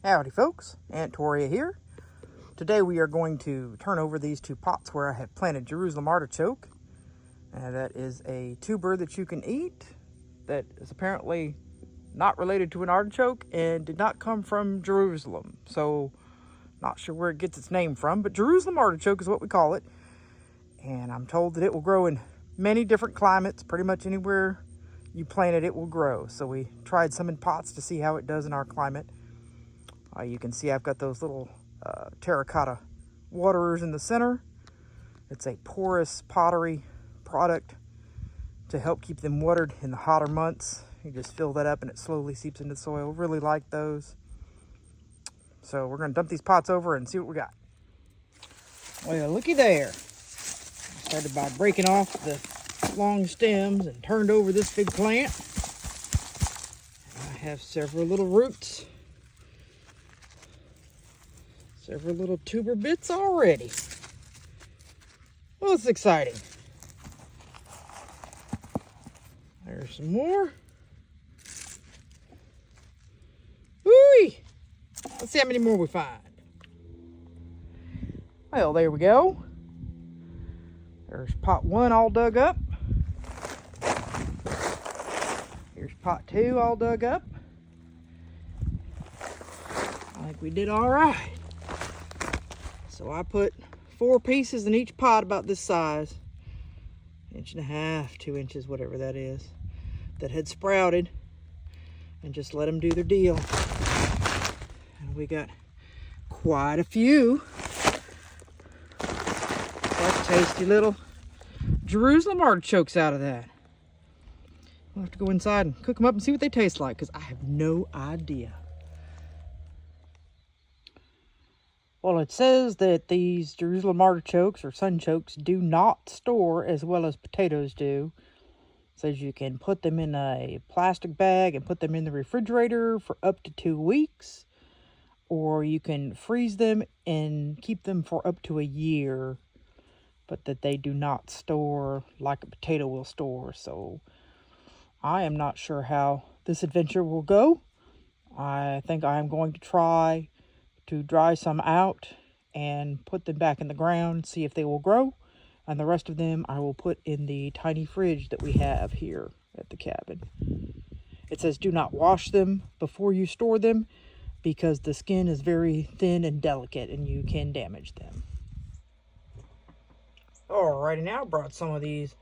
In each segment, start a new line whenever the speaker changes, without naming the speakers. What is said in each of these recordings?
Howdy folks, Aunt Toria here. Today we are going to turn over these two pots where I have planted Jerusalem artichoke. That is a tuber that you can eat that is apparently not related to an artichoke and did not come from Jerusalem. So, not sure where it gets its name from, but Jerusalem artichoke is what we call it. And I'm told that it will grow in many different climates, pretty much anywhere you plant it, it will grow. So we tried some in pots to see how it does in our climate. You can see I've got those little terracotta waterers in the center. It's a porous pottery product to help keep them watered in the hotter months. You just fill that up and it slowly seeps into the soil. Really like those. So we're going to dump these pots over and see what we got. Well, looky there. Started by breaking off the long stems and turned over this big plant. I have several little roots. Several little tuber bits already. Well, it's exciting. There's some more. Whoo-wee! Let's see how many more we find. Well, there we go. There's pot 1 all dug up. Here's pot 2 all dug up. I think we did all right. So I put 4 pieces in each pot about this size, 1.5 2 inches, whatever that is, that had sprouted, and just let them do their deal. And we got quite a few. Like tasty little Jerusalem artichokes out of that. We'll have to go inside and cook them up and see what they taste like, because I have no idea. Well, it says that these Jerusalem artichokes or sunchokes do not store as well as potatoes do. It says you can put them in a plastic bag and put them in the refrigerator for up to 2 weeks. Or you can freeze them and keep them for up to a year. But that they do not store like a potato will store. So I am not sure how this adventure will go. I think I am going to try to dry some out and put them back in the ground, see if they will grow, and the rest of them I will put in the tiny fridge that we have here at the cabin. It says do not wash them before you store them because the skin is very thin and delicate and you can damage them. Alrighty, now I brought some of these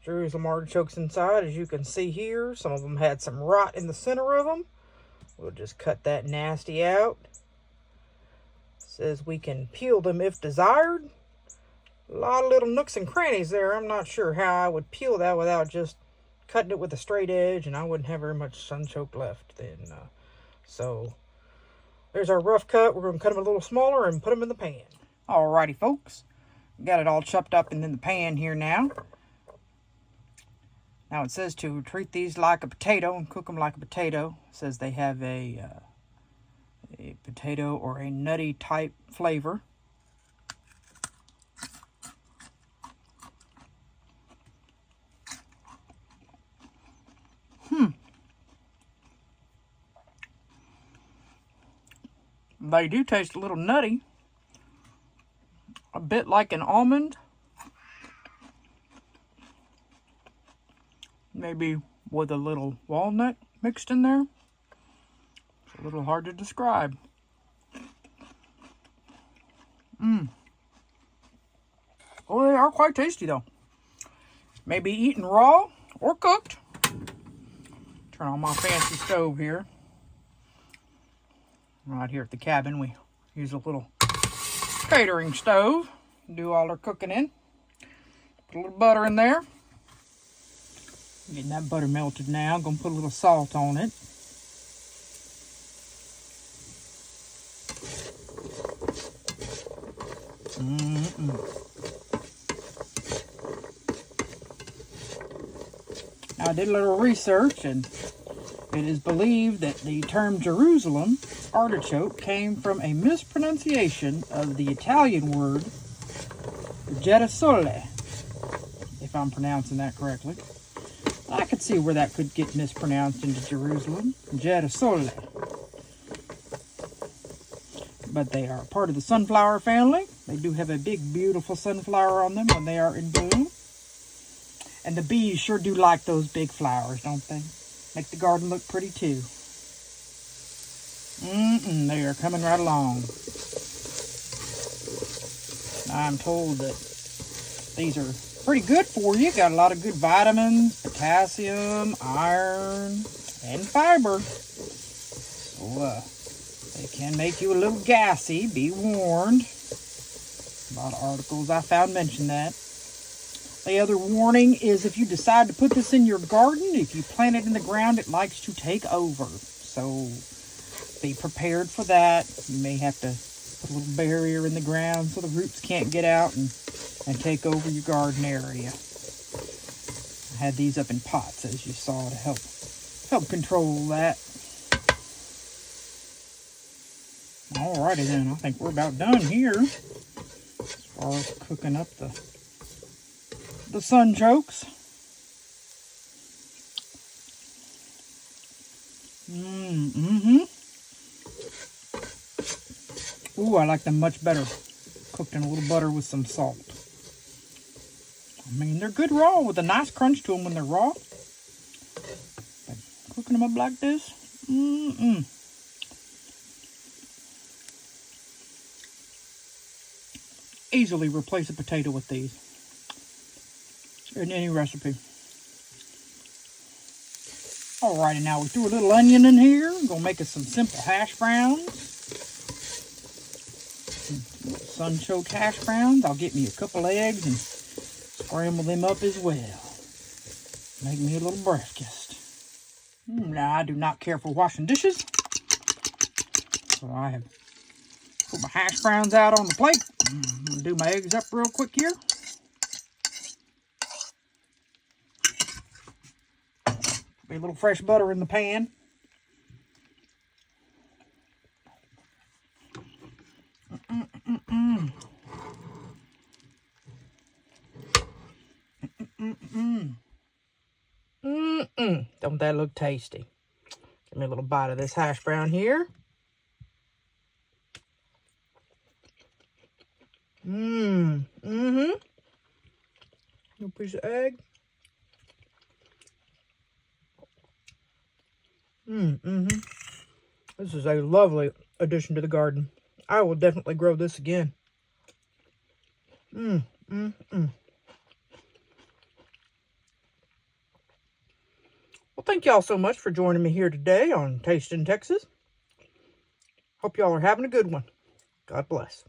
Jerusalem artichokes inside. As you can see here, some of them had some rot in the center of them. We'll just cut that nasty out. Says we can peel them if desired. A lot of little nooks and crannies there. I'm not sure how I would peel that without just cutting it with a straight edge, and I wouldn't have very much sunchoke left then. So there's our rough cut. We're going to cut them a little smaller and put them in the pan. Alrighty, folks. Got it all chopped up and in the pan here now. Now it says to treat these like a potato and cook them like a potato. It says they have a potato or a nutty type flavor. They do taste a little nutty. A bit like an almond. Maybe with a little walnut mixed in there. It's a little hard to describe. Oh, they are quite tasty though. Maybe eaten raw or cooked. Turn on my fancy stove here. Right here at the cabin, we use a little catering stove. Do all our cooking in. Put a little butter in there. Getting that butter melted now. I'm going to put a little salt on it. Now, I did a little research, and it is believed that the term Jerusalem artichoke came from a mispronunciation of the Italian word girasole, if I'm pronouncing that correctly. I could see where that could get mispronounced into Jerusalem. Girasole. but they are part of the sunflower family. They do have a big, beautiful sunflower on them when they are in bloom. And the bees sure do like those big flowers, don't they? Make the garden look pretty too. They are coming right along. I'm told that these are pretty good for you. Got a lot of good vitamins, potassium, iron, and fiber. So, they can make you a little gassy, be warned. A lot of articles I found mention that. The other warning is if you decide to put this in your garden, if you plant it in the ground, it likes to take over. So be prepared for that. You may have to put a little barrier in the ground so the roots can't get out and take over your garden area. I had these up in pots, as you saw, to help control that. Alrighty then, I think we're about done here as far as cooking up the sunchokes. Ooh, I like them much better cooked in a little butter with some salt. I mean, they're good raw with a nice crunch to them when they're raw. But cooking them up like this, easily replace a potato with these in any recipe. Alrighty, now we threw a little onion in here. I'm gonna make us some simple hash browns. Sunchoke hash browns. I'll get me a couple eggs and scramble them up as well. Make me a little breakfast. Now, I do not care for washing dishes, so I have put my hash browns out on the plate. I'm gonna do my eggs up real quick here. Be a little fresh butter in the pan. Don't that look tasty? Give me a little bite of this hash brown here. Little piece of egg. This is a lovely addition to the garden. I will definitely grow this again. Well, thank y'all so much for joining me here today on Taste in Texas. Hope y'all are having a good one. God bless.